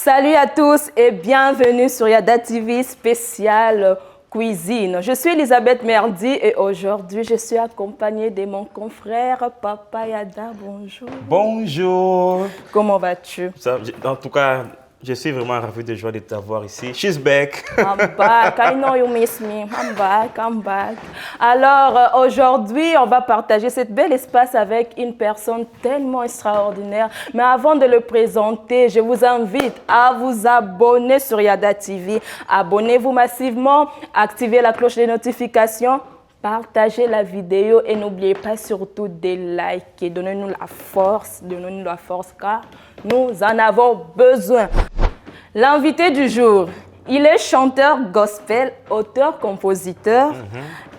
Salut à tous et bienvenue sur Yada TV spécial cuisine. Je suis Elisabeth Merdi et aujourd'hui je suis accompagnée de mon confrère Papa Yada. Bonjour. Bonjour. Comment vas-tu? En tout cas, je suis vraiment ravi de joie de t'avoir ici. She's back. I'm back. I know you miss me. I'm back. Alors, aujourd'hui, on va partager cet bel espace avec une personne tellement extraordinaire. Mais avant de le présenter, je vous invite à vous abonner sur Yada TV. Abonnez-vous massivement, activez la cloche des notifications, partagez la vidéo et n'oubliez pas surtout de liker. Donnez-nous la force car nous en avons besoin. L'invité du jour, il est chanteur gospel, auteur-compositeur,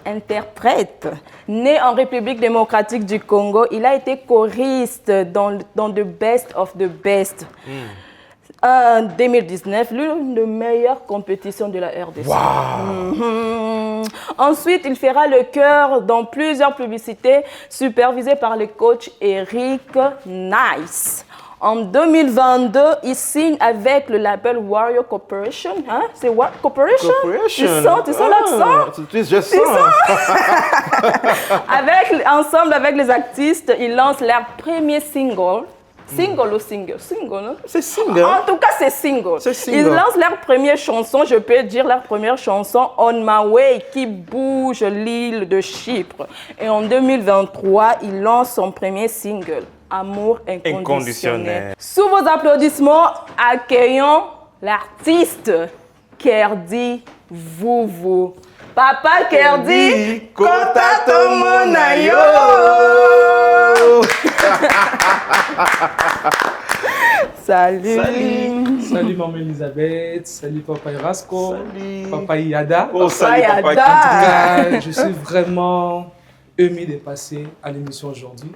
interprète. Né en République démocratique du Congo, il a été choriste dans The Best of the Best. En 2019, l'une des meilleures compétitions de la RDC. Wow. Ensuite, il fera le chœur dans plusieurs publicités supervisées par le coach Eric Nice. En 2022, il signe avec le label Warrior Corporation. Hein? C'est what? Corporation? Tu sens l'accent? Je sens. Ensemble avec les artistes, ils lancent leur premier single. Single ou single? Single, non? C'est single. En tout cas, c'est single. Ils lancent leur première chanson, je peux dire leur première chanson, On My Way, qui bouge l'île de Chypre. Et en 2023, il lance son premier single, Amour inconditionnel. Sous vos applaudissements, accueillons l'artiste Kerdi Vouvou. Papa Kerdi, Kota Tomonayo. Salut. Salut maman Elisabeth, salut Papa Irasco, Papa Yada. Oh, salut Papa En tout cas, je suis vraiment ému de passer à l'émission aujourd'hui.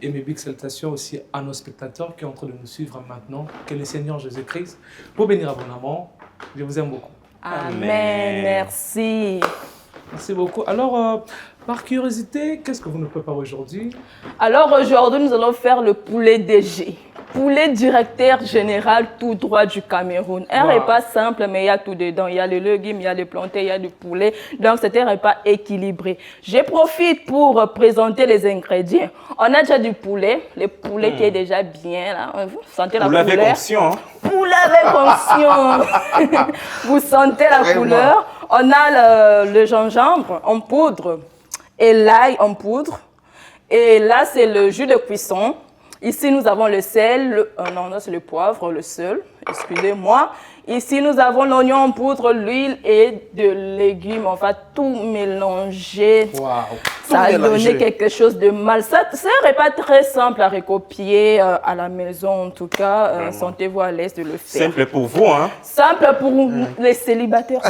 Et mes big salutations aussi à nos spectateurs qui sont en train de nous suivre maintenant. Que le Seigneur Jésus-Christ vous bénisse abondamment. Je vous aime beaucoup. Amen. Merci. Merci beaucoup. Alors, par curiosité, qu'est-ce que vous nous préparez aujourd'hui? Alors aujourd'hui, nous allons faire le poulet DG. Poulet directeur général tout droit du Cameroun. Un repas simple, mais il y a tout dedans. Il y a le légumes, il y a le plantain, il y a du poulet. Donc, c'est un repas équilibré. Je profite pour présenter les ingrédients. On a déjà du poulet. Le poulet qui est déjà bien. Là. Vous sentez la couleur? Poulet avec onction. Poulet avec onction. Vous sentez la couleur? On a le gingembre en poudre et l'ail en poudre. Et là, c'est le jus de cuisson. Ici, nous avons le sel, non, c'est le poivre, le sel, excusez-moi. Ici, nous avons l'oignon en poudre, l'huile et de légumes. On va tout mélanger. Wow. Ça a donné quelque chose de mal. Ça, c'est un repas très simple à recopier à la maison, en tout cas. Sentez-vous à l'aise de le faire. Simple pour vous, hein? Simple pour les célibataires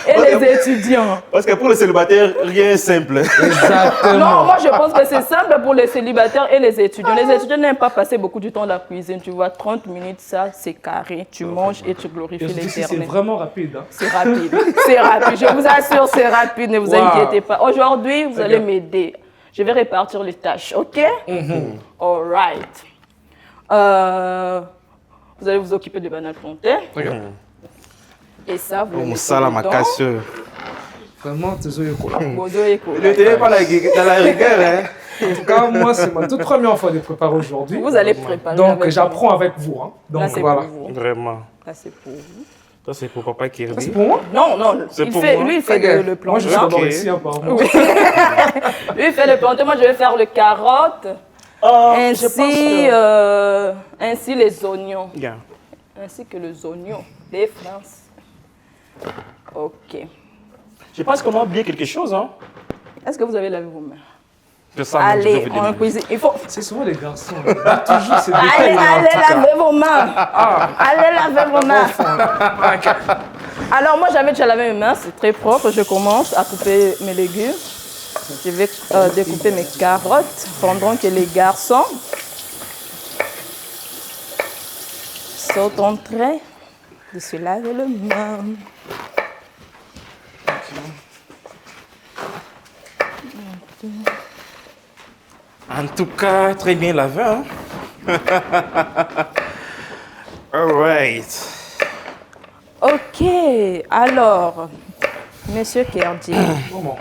et les étudiants. Parce que pour les célibataires, rien n'est simple. Exactement. Non, moi je pense que c'est simple pour les célibataires et les étudiants. Les étudiants n'aiment pas passer beaucoup de temps dans la cuisine. Tu vois, 30 minutes, ça, c'est carré. Tu manges et tu glorifies l'éternel. C'est vraiment rapide. Hein? C'est rapide. C'est rapide. Je vous assure, c'est rapide. Ne vous inquiétez pas. Aujourd'hui, vous allez m'aider. Je vais répartir les tâches, OK? All right. Vous allez vous occuper de banane plantain. Et ça, vous le mettez dedans. Vraiment, toujours Ne tenez pas dans la rigueur, hein? En tout cas, moi, c'est ma toute première fois de préparer aujourd'hui. Vous allez préparer. Donc, j'apprends avec vous. Hein. Donc, là, c'est voilà. pour vous. Vraiment. Là, c'est pour vous. Ça, c'est pour Papa Kirby. C'est pour moi? Non, non. Lui, il fait le plantain. Moi, je suis d'abord ici, apparemment. Oui. Lui, il fait le plantain. Moi, je vais faire le carotte. Ainsi les oignons. Yeah. Ainsi que les oignons. Les France. OK. Je pense qu'on a oublié quelque chose, hein? Est-ce que vous avez lavé vos mains? Allez, on cuisine. Il faut... C'est souvent les garçons. Toujours ces allez laver vos mains. Allez laver vos mains. Alors moi, j'avais déjà lavé mes mains. C'est très propre. Je commence à couper mes légumes. Je vais découper mes carottes pendant que les garçons sautent en train de se laver les mains. En tout cas, très bien lavé, hein? All right. Ok, alors, Monsieur Kerdi, Bon.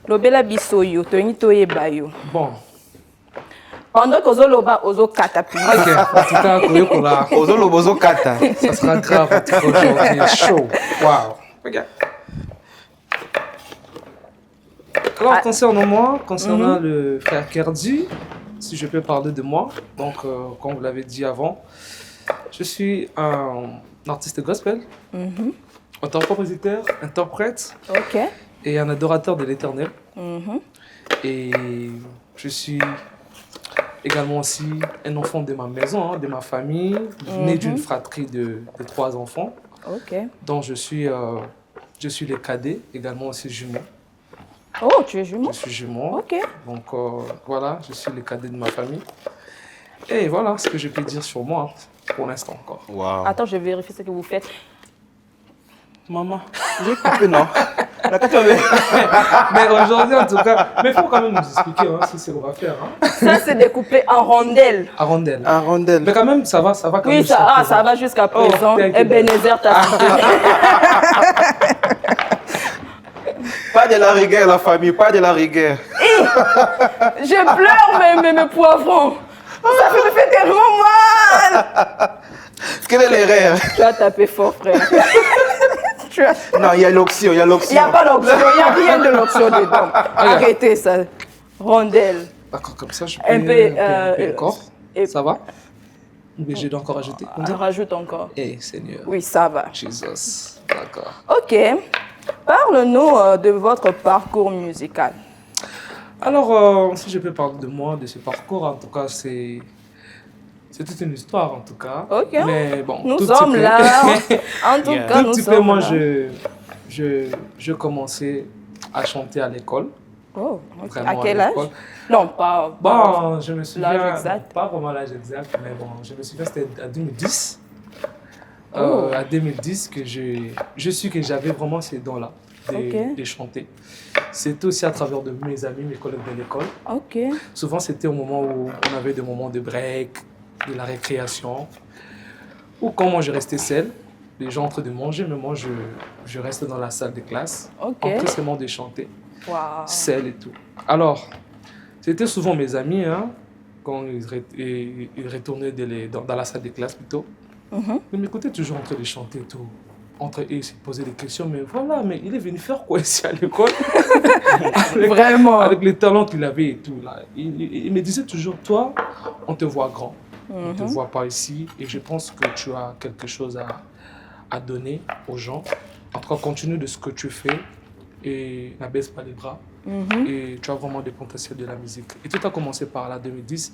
lobela biso yo, toyini toyeba yo. Bon. Pendant que ozoloba ozokatapi. Ok, en tout cas, Koyokola, Ozolo bozo kata. ça sera grave en tout cas aujourd'hui. Chaud. Waouh. Regarde. Alors, concernant moi, concernant le frère Kerdi, si je peux parler de moi, donc, comme vous l'avez dit avant, je suis un artiste gospel, auteur-compositeur, interprète Ok. et un adorateur de l'Éternel. Mhm. Et je suis également aussi un enfant de ma maison, hein, de ma famille, né d'une fratrie de 3 enfants, Ok. dont je suis le cadet, également aussi jumeau. Oh, tu es jumeau? Je suis jumeau. Ok. Donc voilà, je suis le cadet de ma famille. Et voilà ce que je peux dire sur moi pour l'instant encore. Wow. Attends, je vérifie ce que vous faites. Maman, j'ai coupé, non? La carte avait- Mais aujourd'hui en tout cas, mais il faut quand même nous expliquer hein, si c'est ce qu'on va faire. Hein. Ça, c'est découpé en rondelles. À rondelle. Un rondelle. Mais quand même, ça va quand même. Oui, jusqu'à ça, présent. ça va jusqu'à présent. t'inquiète. Ebenezer t'a cité. Pas de la rigueur, la famille, pas de la rigueur. Je pleure, mes poivrons. Ça me fait tellement mal. Quelle est l'erreur? Tu as tapé fort, frère. Non, il y a l'option, il y a Il l'option. n'y a pas d'option, il n'y a rien de l'option dedans. Arrêtez ça. Rondelle. D'accord, comme ça, je peux Un peu, encore. et- Ça va? Mais je dois encore ajouter. Rajoute encore. Eh, Seigneur. Oui, ça va. Jesus. D'accord. Ok. Parle-nous de votre parcours musical. Alors, si je peux parler de moi, de ce parcours, en tout cas, c'est toute une histoire, en tout cas. Ok. Mais bon, Nous tout petit sommes peu. là. En tout Yeah. cas, Tout nous petit peu, sommes moi, là. je commençais à chanter à l'école. Oh, ok. Vraiment À quel à âge? l'école. Non, pas. Bon, je me souviens, L'âge exact. pas vraiment l'âge exact, mais bon, je me souviens, c'était à 2010. Oh. À 2010 que je suis que j'avais vraiment ces dons-là Ok. de chanter. C'était aussi à travers de mes amis, mes collègues de l'école. Ok. Souvent, c'était au moment où on avait des moments de break, de la récréation, ou quand moi je restais seul, les gens en train de manger, mais moi je reste dans la salle de classe, Ok. en train seulement de chanter, Wow. seul et tout. Alors, c'était souvent mes amis, hein, quand ils retournaient dans la salle de classe plutôt, ils m'écoutaient toujours en train de chanter et tout. Entre eux, ils se posaient des questions, mais voilà, mais il est venu faire quoi ici à l'école? Vraiment. Avec les talents qu'il avait et tout. Là. Il me disait toujours, toi, on te voit grand, on ne te voit pas ici, et je pense que tu as quelque chose à donner aux gens. En tout cas, continue de ce que tu fais et n'abaisse pas les bras. Et tu as vraiment des potentiels de la musique. Et tout a commencé par là, 2010.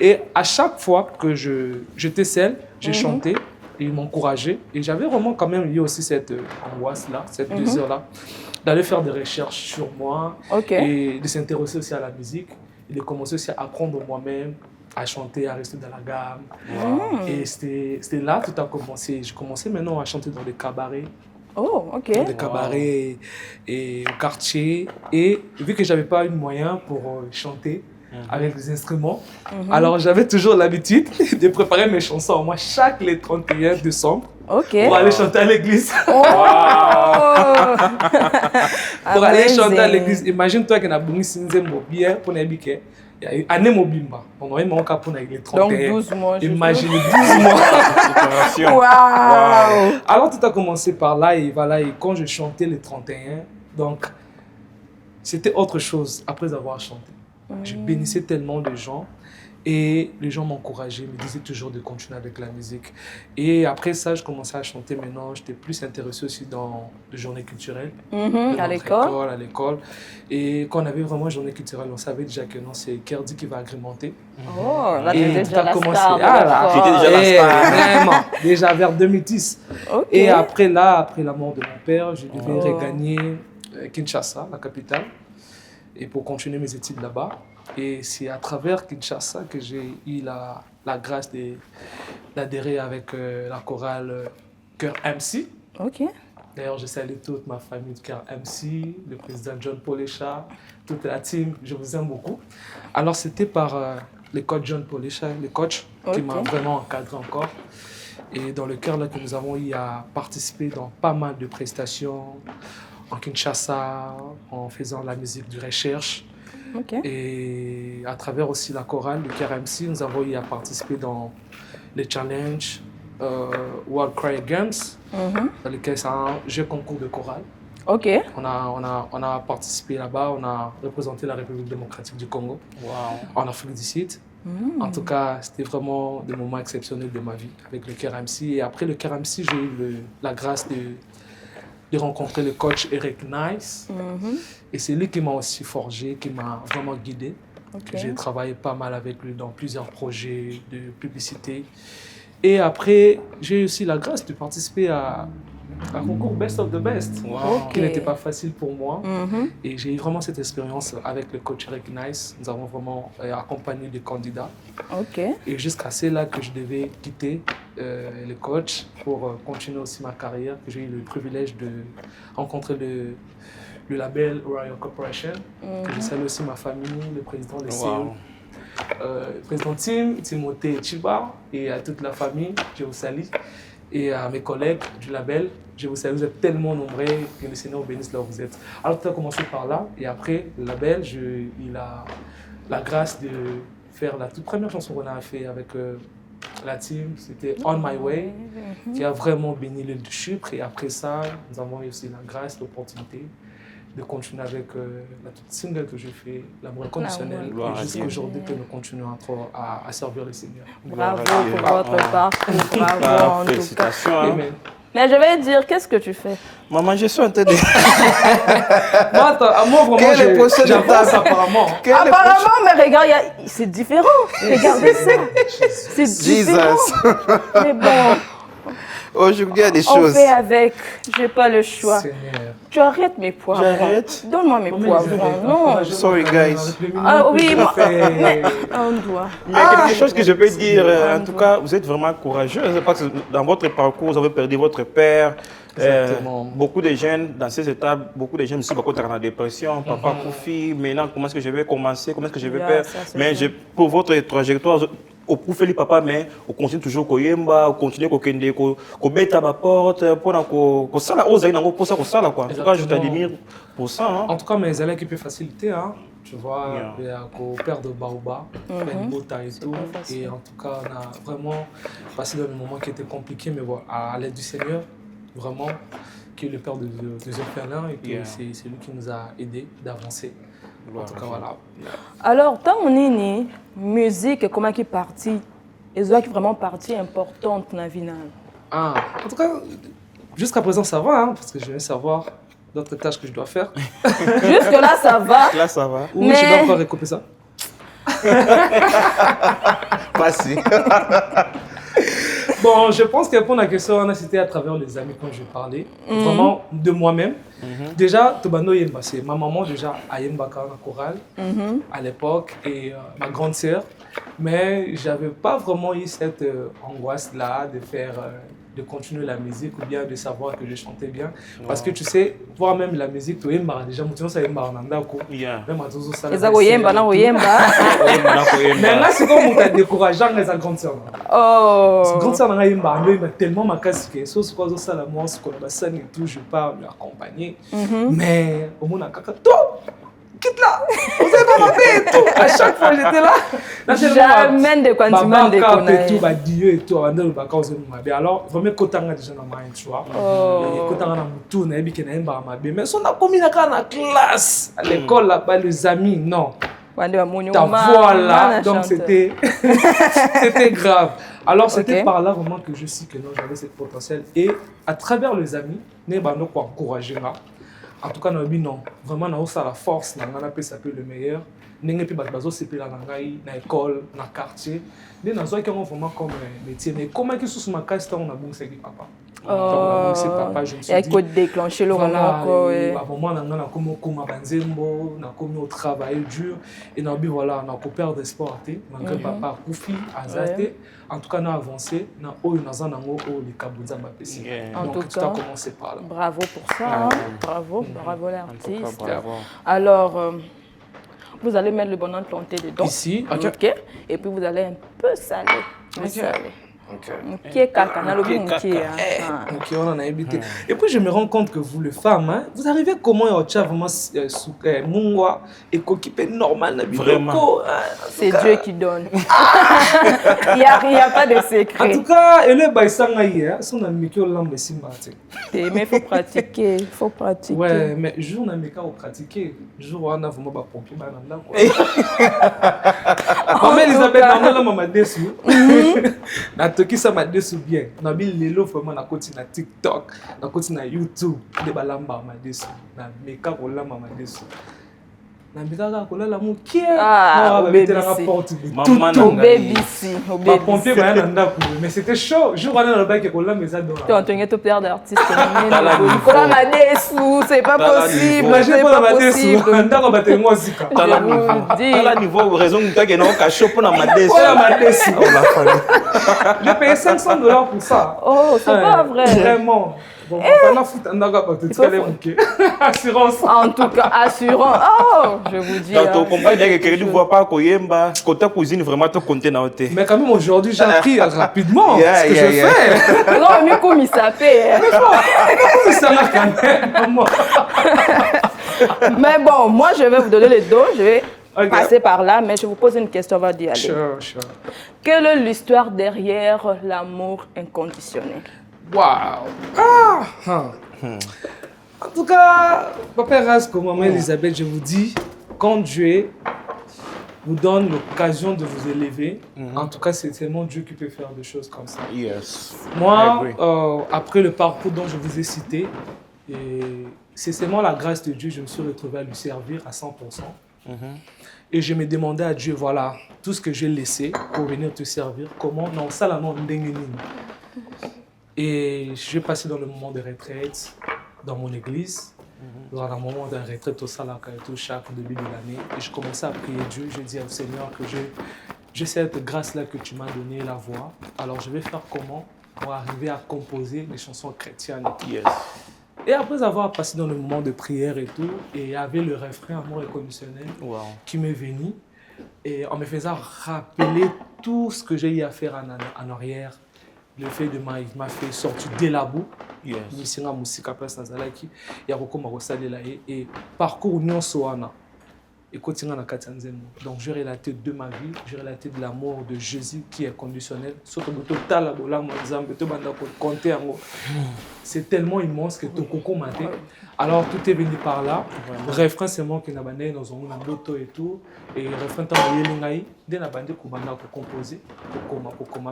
Et à chaque fois que j'étais seul, j'ai chanté, et ils m'encourageaient. Et j'avais vraiment quand même eu aussi cette angoisse-là, cette désir-là, d'aller faire des recherches sur moi Ok. et de s'intéresser aussi à la musique et de commencer aussi à apprendre moi-même, à chanter, à rester dans la gamme. Et c'était là que tout a commencé. Je commençais maintenant à chanter dans des cabarets, Oh, ok. dans des cabarets et au quartier. Et vu que je n'avais pas eu de moyens pour chanter avec les instruments, alors j'avais toujours l'habitude de préparer mes chansons, moi, chaque les 31 décembre, Ok. pour aller chanter à l'église. Oh. Pour aller chanter à Amazing. l'église, imagine-toi que na bungi sinzembo bien pour n'habiter. Année mobimba. On aurait mon cas pour n'habiter 31. Donc 12 mois. je Imagine 12 mois. Opération. Wow. Alors tout a commencé par là et voilà, et quand je chantais les 31, donc c'était autre chose après avoir chanté. Je bénissais tellement de gens et les gens m'encourageaient, me disaient toujours de continuer avec la musique. Et après ça, je commençais à chanter maintenant. J'étais plus intéressé aussi dans les journées culturelles. De À notre l'école. école, à l'école. Et quand on avait vraiment journée culturelle, on savait déjà que non, c'est Kerdi qui va agrémenter. Oh, là, tu Et étais tout déjà a la commencé. star. de Ah là, l'école. tu étais déjà la Et star. vraiment, déjà vers 2010. Ok. Et après là, après la mort de mon père, je devais regagner Kinshasa, la capitale, et pour continuer mes études là-bas. Et c'est à travers Kinshasa que j'ai eu la grâce d'adhérer avec la chorale Cœur MC. Ok. D'ailleurs, je salue toute ma famille de Cœur MC, le président John Paul Echa, toute la team, je vous aime beaucoup. Alors c'était par les coachs John Polisha, les coachs qui m'ont vraiment encadré encore. Et dans le cœur là que nous avons eu à participer dans pas mal de prestations en Kinshasa, en faisant la musique de recherche. Et à travers aussi la chorale, le KRMC, nous avons eu à participer dans les challenges World Choir Games, dans lesquels c'est un jeu concours de chorale. On a participé là-bas, on a représenté la République démocratique du Congo en Afrique du Sud. En tout cas, c'était vraiment des moments exceptionnels de ma vie avec le KRMC. Et après le KRMC, j'ai eu la grâce de rencontrer le coach Eric Nice. Et c'est lui qui m'a aussi forgé, qui m'a vraiment guidé. J'ai travaillé pas mal avec lui dans plusieurs projets de publicité. Et après, j'ai eu aussi la grâce de participer à un concours Best of the Best, qui n'était pas facile pour moi. Et j'ai eu vraiment cette expérience avec le coach Eric Nice. Nous avons vraiment accompagné des candidats. Et jusqu'à cela que je devais quitter le coach pour continuer aussi ma carrière, que j'ai eu le privilège de rencontrer le label Royal Corporation, que je salue aussi ma famille, le président de CEO. Le président Timothée Chiba et à toute la famille, je vous salue. Et à mes collègues du label, je vous salue, vous êtes tellement nombreux, que le Seigneur vous bénisse là où vous êtes. Alors tout a commencé par là, et après le label, il a la grâce de faire la toute première chanson qu'on a fait avec la team, c'était On My Way, qui a vraiment béni l'île du Chypre. Et après ça, nous avons eu aussi la grâce, l'opportunité de continuer avec la toute single que j'ai fait, L'amour inconditionnel, et jusqu'aujourd'hui que nous continuons à servir le Seigneur. Bravo pour votre parcours, bravo en tout cas. Amen. Mais je vais dire, qu'est-ce que tu fais? Maman, je suis en train de... Moi, vraiment, j'avance apparemment. Apparemment, mais regarde, c'est différent. Regardez ça. C'est différent. Mais bon... Aujourd'hui, il y a des On choses. fait avec, j'ai pas le choix. Seigneur. Tu arrêtes mes poivrons. J'arrête. Donne-moi mes poivrons. Non. Sorry, guys. Ah oui, mais on doit. Mais quelque chose que je peux dire, en tout cas, vous êtes vraiment courageux. Parce que dans votre parcours, vous avez perdu votre père. Beaucoup de jeunes dans ces étapes, beaucoup de jeunes aussi beaucoup dans la dépression. Papa, Koufi, maintenant comment est-ce que je vais commencer, comment est-ce que je vais faire. Mais pour votre trajectoire, au profil papa, mais on continue toujours à continuer à mettre à ma porte pour ça là, pour ça quoi. En tout cas, je t'admire pour ça. Hein. En tout cas, mes élèves qui peuvent faciliter, hein. Tu vois, il y a au père de Baoba, Bota et tout. Et en tout cas, on a vraiment passé dans des moments qui étaient compliqués, mais voilà, à l'aide du Seigneur, vraiment, qui est le père de orphelins, et puis c'est lui qui nous a aidés d'avancer. En tout cas, voilà. Alors, tant on est né, musique, comment qui est partie? Et c'est vraiment partie importante dans la vie. En tout cas, jusqu'à présent, ça va, hein, parce que je vais savoir d'autres tâches que je dois faire. Jusque-là, ça va. Là, ça va. Oui, je dois encore recouper ça. Pas si. Bon, je pense que pour la question, c'était à travers les amis quand je parlais, vraiment de moi-même. Déjà, Tobano Yemba, c'est ma maman déjà à Yemba en chorale à l'époque et ma grande sœur. Mais j'avais pas vraiment eu cette angoisse-là de faire, de continuer la musique ou bien de savoir que je chantais bien. Parce que tu sais, voir même la musique, tu Yemba déjà, tu sais Yemba en andako. Même à tous ça. Et ça Yemba, non Yemba. Mais là, c'est comme on t'a découragé dans les grandes sœurs. Oh. Grande sœur dans Yemba, elle m'a tellement ma casse que ce soit ça la moi, ce qu'on a scène et tout, je pars l'accompagner. Mais au moins, toi, quitte là, vous avez pas m'appeler et tout. À chaque fois, j'étais là. Jamais de quand tu m'as déconné. Et tout, Dieu et tout, avant de le alors, vraiment, quand on a déjà dans ma tu vois. Et quand on a tout, on a dit qu'on a un mais si on a commis la classe, à l'école, là-bas, les amis, non. Voilà, donc c'était grave. Alors c'était par là vraiment que je sais que non, j'avais ce potentiel. Et à travers les amis, nous avons encouragé. En tout cas, nous avons vraiment la force, nous avons ça le meilleur. Nous avons fait dans l'école, dans le quartier. Nous avons vraiment comme métier. Mais comment est-ce que ma casse on a bon c'est papa? C'est papa, je me suis dit. Il y a déclenché le voilà, moment on a comme au travail dur et on a voilà, on a coopéré des sports malgré papa Koufi Azate. En tout cas, on a avancé, on a eu les Kabouza Mapessi. En tout cas, commencé par là. Bravo pour ça, bravo l'artiste. Alors, Vous allez mettre le banane planté dedans. Ici, ok. Et puis vous allez un peu saler. Saler. Ok. Ok, caca, on a le goût, Ok, on en a évité. Et puis je me rends compte que vous, les femmes, hein, vous arrivez comment au tcha vraiment mungwa et coquipé normal na Vraiment. C'est Dieu qui donne. Il n'y a pas de secret. En tout cas, et le baïsanga hier, son ami qui l'a mis simbaté. Mais il faut pratiquer, il faut pratiquer. Ouais, mais jour on a mis qu'à pratiquer. Jour on a vraiment pas pompier banana quoi. Maman Elisabeth on a maman dessus. Na toki ça m'a dessus bien. Na bi lelo vraiment na côté na TikTok, na côté na YouTube, de balamba m'a dessus. Na meka ko la maman dessus. Na meka ko la mukie. Ah, ba mettre la porte de Maman tout. Au baby ici, au Ba baby. pompier ba na ndako, mais c'était chaud. Jour on a le bac ko la maison Tu dans. as entendu tout père d'artiste. Comment m'a des sous, c'est pas possible. Imagine C'est pour pas la battre possible. sous. Ndako ba te moi zika. T'as la Je vous dis. T'as la niveau raison que tu as un cachot pour la madesse. Pour la madesse. Oh la famille. J'ai payé $500 pour ça. Oh, c'est pas vrai. Vraiment. Bon, on va foutre un daga parce que tu allais manquer. Assurance. En tout cas, assurant. Oh, je vous dis. Quand on comprend bien que quelqu'un ne voit pas Koyemba, côté cuisine vraiment tout compté dans le thé. Mais quand même, aujourd'hui, j'ai appris rapidement Yeah, ce que yeah, je yeah. fais. Non, mais comme il s'appelle. C'est ça là quand même. Moi. Mais bon, moi, je vais vous donner les dos. Je vais Ok. passer par là, mais je vous pose une question avant d'y aller. Sure. Quelle est l'histoire derrière l'amour inconditionnel? Waouh. En tout cas, Papa Rasco, Maman Elisabeth, je vous dis, quand Dieu vous donne l'occasion de vous élever, en tout cas, c'est seulement Dieu qui peut faire des choses comme ça. Yes. I Moi, agree. après le parcours dont je vous ai cité, c'est seulement la grâce de Dieu, je me suis retrouvé à lui servir à 100%. Et je me demandais à Dieu, voilà, tout ce que j'ai laissé pour venir te servir, comment, non, ça là, non, et je passé dans le moment de retraite, dans mon église, dans un moment de retraite au Salaka et tout, chaque début de l'année. Et je commençais à prier Dieu, je dis au Seigneur que j'ai cette grâce-là que tu m'as donné, la voix. Alors je vais faire comment pour arriver à composer des chansons chrétiennes. Yes. Et après avoir passé dans le moment de prière et tout, et il y avait le refrain Amour inconditionnel Wow. qui m'est venu, et en me faisant rappeler tout ce que j'ai eu à faire en arrière. Le fait de il m'a fait sortir de la boue. Yes. Misinga musika place nazalaki ya kokoma kosalela ye et parcours nyonso wana ekotinga na kati ya nzembo. Donc je relaté de ma vie, je relaté de l'amour de Jésus qui est conditionnel. Surtout totala bolamo nzambe to banda ko compter yango. C'est tellement immense que tokoko maté. Alors tout est venu par là. Refrain c'est moi qui n'a bandé dans un boto et tout et refrain tant yelingai dès na bandé ko banda ko composer ko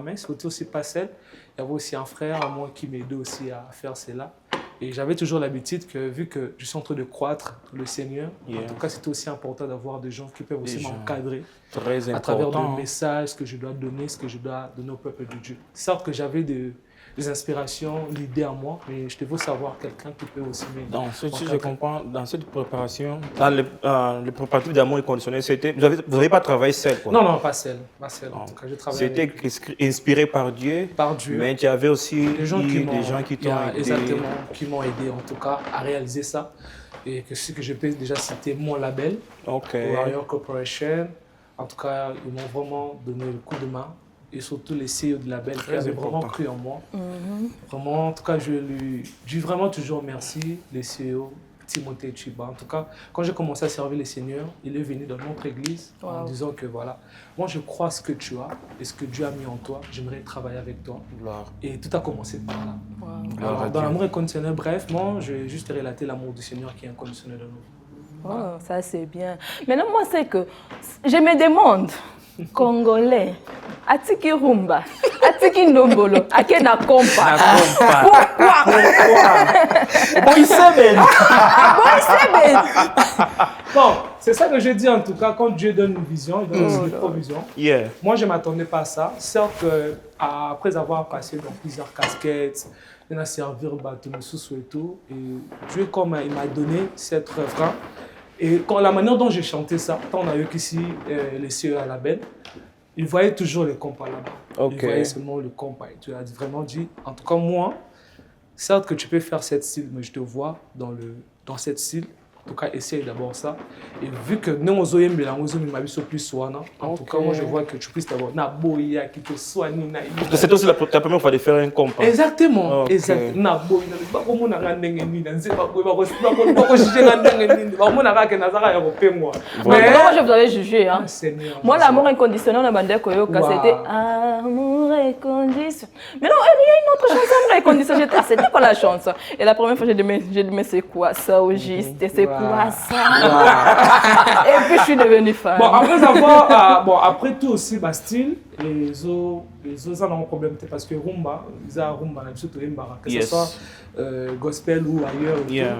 mais c'était aussi pas seul. Il y avait aussi un frère à moi qui m'aidait aussi à faire cela. Et j'avais toujours l'habitude que, vu que je suis en train de croître le Seigneur, en tout cas, c'était aussi important d'avoir des gens qui peuvent aussi m'encadrer Très important. à travers le message que je dois donner, ce que je dois donner au peuple de Dieu. Certes que j'avais des inspirations, l'idée à moi, mais je devais savoir quelqu'un qui peut aussi m'aider. Dans ce que je comprends, dans cette préparation, dans le préparatif d'amour inconditionnel, vous n'avez pas travaillé seul, quoi. Non, pas seul. En tout cas, j'ai travaillé C'était inspiré par Dieu. Par Dieu. Mais tu avais aussi des gens qui t'ont aidé. Exactement, qui m'ont aidé en tout cas à réaliser ça. Et que ce que je peux déjà citer, mon label, Warrior Corporation. En tout cas, ils m'ont vraiment donné le coup de main. Et surtout les CEO de label qui avaient vraiment cru en moi. Vraiment, en tout cas, je lui dis vraiment toujours merci, les CEO, Timothée Chiba. En tout cas, quand j'ai commencé à servir les seigneurs, il est venu dans notre église en disant que voilà, moi je crois ce que tu as et ce que Dieu a mis en toi, j'aimerais travailler avec toi. Gloire. Et tout a commencé par là. Alors, dans l'amour inconditionnel, bref, moi je vais juste relater l'amour du Seigneur qui est inconditionnel de nous. Oh, ça c'est bien. Maintenant, moi, c'est que je me demande, Congolais, Atiki Rumba, Atiki Ndombolo, Akena Kompa. Pourquoi? Bon, c'est ça que je dis en tout cas, quand Dieu donne une vision, il donne aussi des provisions. Yeah. Moi, je ne m'attendais pas à ça. Certes, après avoir passé dans plusieurs casquettes, il a servi Batumoussou et tout, et Dieu, comme il m'a donné cette refrain, et quand la manière dont j'ai chanté ça, quand on a eu ici les CE à la benne, il voyait toujours le compas là-bas. Il voyait seulement le compas. Et tu as vraiment dit, en tout cas moi, certes que tu peux faire cette style, mais je te vois dans cette style, En tout cas, essaye d'abord ça. Et vu que nous, on a plus soin, en tout cas, moi, je vois que tu puisses d'abord Naboya qui te soigne. C'est aussi la première fois de faire un compas. Exactement. Okay. Exactement. Mais moi, je vous avais jugé. Hein. Moi, l'amour inconditionnel, on a bandé Koyoka, c'était amour inconditionnel. Mais non, il y a une autre chanson, amour inconditionnel. C'était quoi la chanson? Et la première fois, j'ai dit, mais c'est quoi ça au juste? C'est quoi ça? Et puis, je suis devenue fan. Bon, après avoir, après tout aussi, style, les autres ont un problème, parce que Rumba, ils ont Rumba, que ce soit gospel ou ailleurs,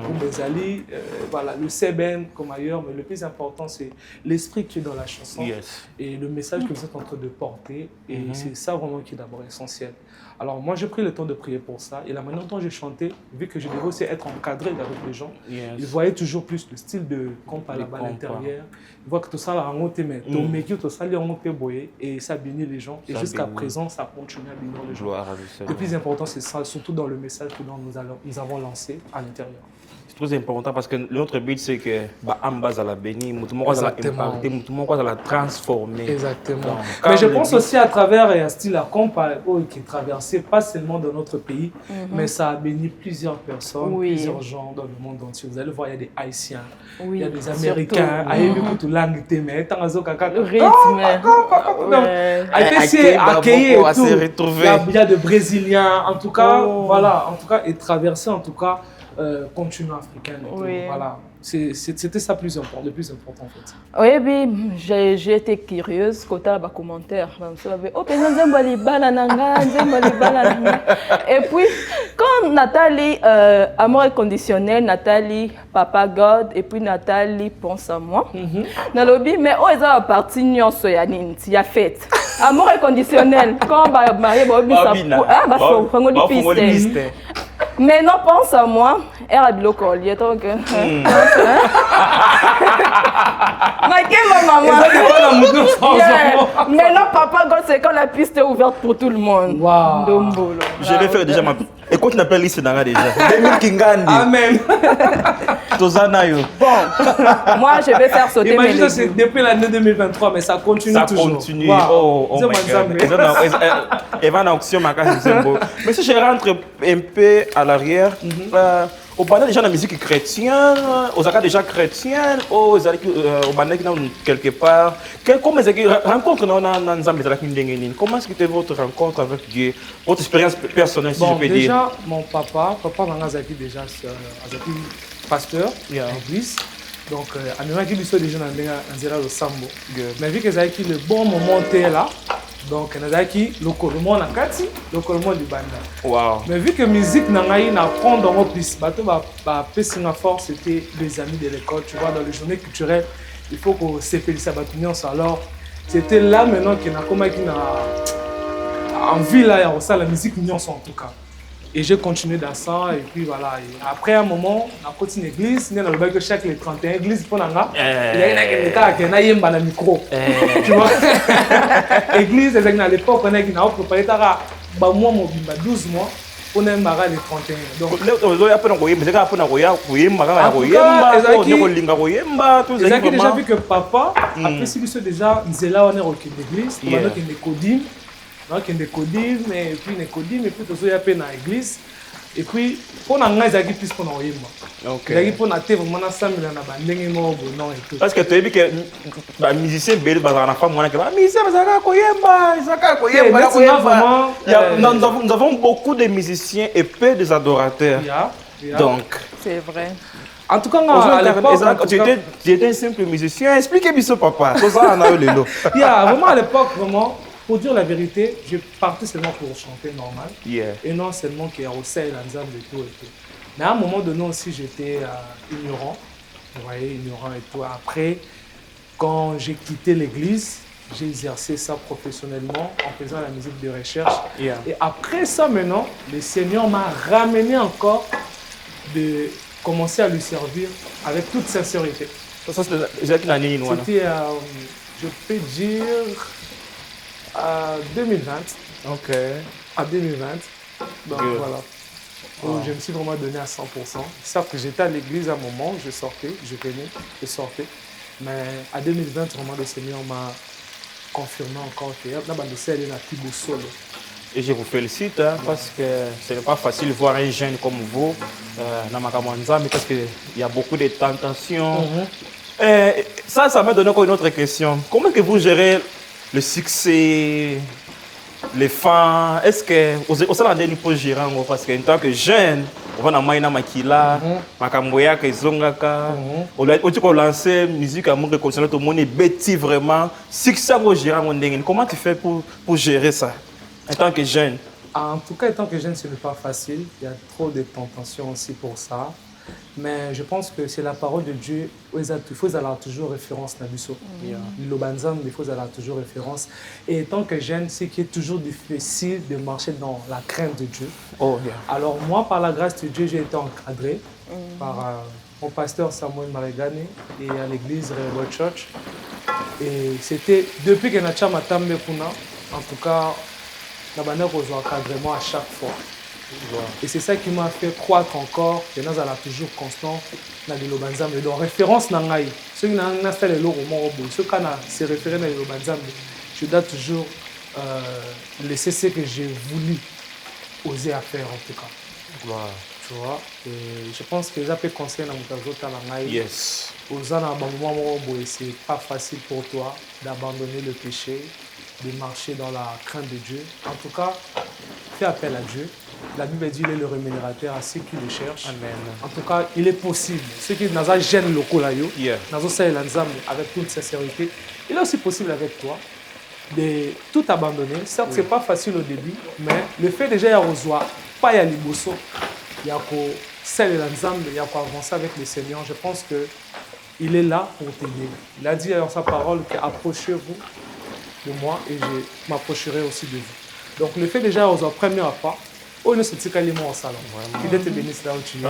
ou Bezali, voilà, le Seben comme ailleurs, mais le plus important, c'est l'esprit qui est dans la chanson et le message que vous êtes en train de porter, et c'est ça vraiment qui est d'abord essentiel. Alors moi, j'ai pris le temps de prier pour ça, et la manière dont j'ai chanté, vu que je devais aussi être encadré avec les gens, ils voyaient toujours plus le style de compas là-bas à l'intérieur, ils voient que tout ça là en haut, mais ton métier, tout ça là en haut, et ça bénit les gens, et jusqu'à présent, ça continue à bénir les gens. Le plus important, c'est ça, surtout dans le message que nous avons lancé à l'intérieur. C'est très important parce que notre but, c'est que Ambaz à la bénir, tout le monde va impacter, tout le monde va la transformer. Exactement. Donc, mais je pense aussi à travers un style à compas qui est traversé, pas seulement dans notre pays, mais ça a béni plusieurs personnes, plusieurs gens dans le monde entier. Vous allez voir, il y a des Haïtiens, il y a des Américains, il y a beaucoup de langues, le rythme. Accueillir et tout. Il y a des Brésiliens, en tout cas, voilà, en tout cas, et traverser en tout cas. Continent africain. Voilà. C'était ça le plus important en fait. Oui, oui, j'ai été curieuse quand on a commentaire. Et puis, quand Nathalie, Amour inconditionnel, Nathalie, Papa God, et puis Nathalie, Pense à moi, dans le lobby, mais où est-ce que partie Nyon Soyanine, il y a fait. Amour inconditionnel, quand on va marier, mais non, pense à moi. Elle a le collier, donc. Mais non, Papa God, c'est quand la piste est ouverte pour tout le monde. Wow. Je vais faire déjà ma. Et quand tu n'appelles liste dans déjà. Amen. Bon, moi je vais faire sauter mes légumes. C'est depuis l'année 2023, mais ça continue toujours. Ça continue. Oh my God. Elle va en action, ma case, c'est beau. Mais si je rentre un peu à l'arrière, au bandé déjà la musique chrétienne, aux accords déjà chrétiennes, aux bandé qui quelque part. Comment est-ce que rencontre comment est-ce que c'était votre rencontre avec Dieu, votre expérience personnelle, si je peux dire? Déjà, mon papa Mangazaki déjà pasteur à l'église. Donc, à même qui soit déjà dans le sambo. Mais vu que Zaki le bon moment était là, donc Zaki le collement na kati, le collement du banda. Wow. Mais vu que musique nangaï na prend dans mon plus, bateau ba pessinga force c'était les amis de l'école, tu vois, dans les journées culturelles, il faut qu'on s'épelle sa batunion. Alors, c'était là maintenant qu'il y a comme qui n'a envie là, il y a ça la musique mignon en tout cas. Et j'ai continué dans ça, et puis voilà. Et après un moment, on a continué l'église, il y a le bac de chaque les 31 églises pour l'anga. Il y a un micro. Tu vois? Église, à l'époque, on a préparé 12 mois. On a un marin les 31. Donc, j'ai déjà vu que papa a fait déjà, il est là, on est au l'église, on a des codines. Donc, il y a des codines, et puis des codines, et puis il y a dans l'église. Et puis, pour nous, il y a plus pour nous. Il y a pour nous, vraiment, parce que tu as vu que les musiciens belges, nous avons beaucoup de musiciens et peu des adorateurs. Donc, c'est vrai. En tout cas, à l'époque, tu étais un simple musicien. Expliquez-moi ça, papa. Vraiment, à l'époque, vraiment. Pour dire la vérité, je partais seulement pour chanter normal. Et non seulement qu'il y a aussi l'ensemble et tout. Mais à un moment donné aussi, j'étais ignorant. Vous voyez, ignorant et tout. Après, quand j'ai quitté l'église, j'ai exercé ça professionnellement en faisant la musique de recherche. Et après ça, maintenant, le Seigneur m'a ramené encore de commencer à lui servir avec toute sincérité. C'était, je peux dire, à 2020. Ok. À 2020. Donc voilà. où je me suis vraiment donné à 100%. Certes que j'étais à l'église à un moment, je sortais, je venais, je sortais. Mais à 2020, vraiment, le Seigneur m'a confirmé encore que c'est un petit solo. Et je vous félicite parce que ce n'est pas facile de voir un jeune comme vous dans Makamanzami parce qu'il y a beaucoup de tentations. Ça m'a donné encore une autre question. Comment est-ce que vous gérez le succès, les fans? Est-ce que vous avez un gérer parce qu'en tant que jeune, on va dans Maïna Makila, Makamboya, Kezongaka, on a lancé la musique à mon concernant tout le monde est bêti vraiment. Succès, on gère comment tu fais pour gérer ça en tant que jeune? En tout cas, en tant que jeune, ce n'est pas facile. Il y a trop de tentations aussi pour ça. Mais je pense que c'est la parole de Dieu. Il faut avoir toujours référence dans l'Iso. Le Banzam, il faut avoir toujours référence. Et en tant que jeune, c'est qu'il est toujours difficile de marcher dans la crainte de Dieu. Alors moi, par la grâce de Dieu, j'ai été encadré par mon pasteur Samuel Marigane et à l'église Rehoboth Church. Et c'était depuis que Nacha Matambe Kuna, en tout cas, nous avons un encadrement à chaque fois. Et c'est ça qui m'a fait croître encore, que nous allons toujours constant dans le Lobanzam. Donc, référence dans l'Aïe. Ceux qui ont installé le roman, ceux qui ont se référé dans le Lobanzam, je dois toujours laisser ce que j'ai voulu oser à faire en tout cas. Tu vois, et je pense que ça peut conseiller dans mon travail. Yes. Aux moments où c'est pas facile pour toi d'abandonner le péché, de marcher dans la crainte de Dieu. En tout cas, fais appel à Dieu. La Bible dit qu'il est le rémunérateur à ceux qui le cherchent. Amen. En tout cas, il est possible. Ceux qui n'ont gêné le colayo, avec toute sincérité, il est aussi possible avec toi de tout abandonner. Certes, ce n'est pas facile au début, mais le fait déjà de rejoindre, pas y aller bosso, il y a avancer avec le Seigneur. Je pense qu'il est là pour t'aider. Il a dit dans sa parole qu'approchez-vous de moi et je m'approcherai aussi de vous. Donc le fait déjà de rejoindre premier pas, on ne se tient qu'à en salon. Il te bénisse là où tu es.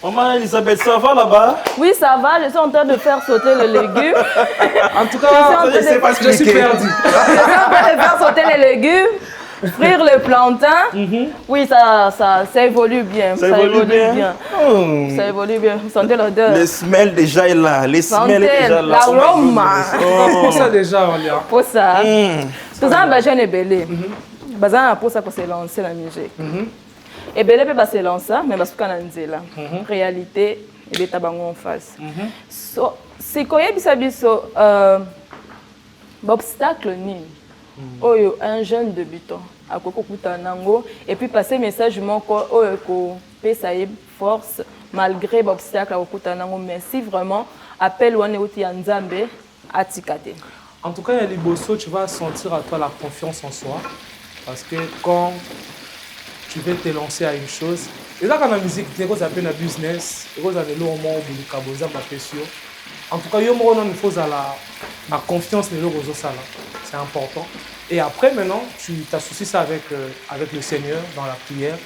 Maman Elisabeth, ça va là-bas? Oui, ça va. Je suis en train de faire sauter le légume. En tout cas, je suis perdu. Je suis en train de faire sauter les légumes, frire le plantain. Oui, ça évolue bien. Ça évolue bien. Ça évolue bien. Vous sentez l'odeur? Le smell déjà est là. Les smell est déjà là. L'arôme. Pour ça déjà, on y a. Pour ça. Tout ça, je suis belé. Bazana pour ça qu'on s'est lancé la musique. Et belé peut se lancer, mais parce qu'on a nzela. Réalité, et est en face. C'est quoi biso obstacle ni. Oyo un jeune débutant à kokuta nango et puis passer message moko oyo ko pesa force malgré l'obstacle à kokuta nango, mais si vraiment appel wane outi ya Nzambe atikate. En tout cas, il y a les bossos, tu vas sentir à toi la confiance en soi. Parce que quand tu veux te lancer à une chose, et là, quand la musique, tu as un business, tu as en tout cas, il faut la confiance dans le c'est important. Et après, maintenant, tu t'associes ça avec le Seigneur dans la prière.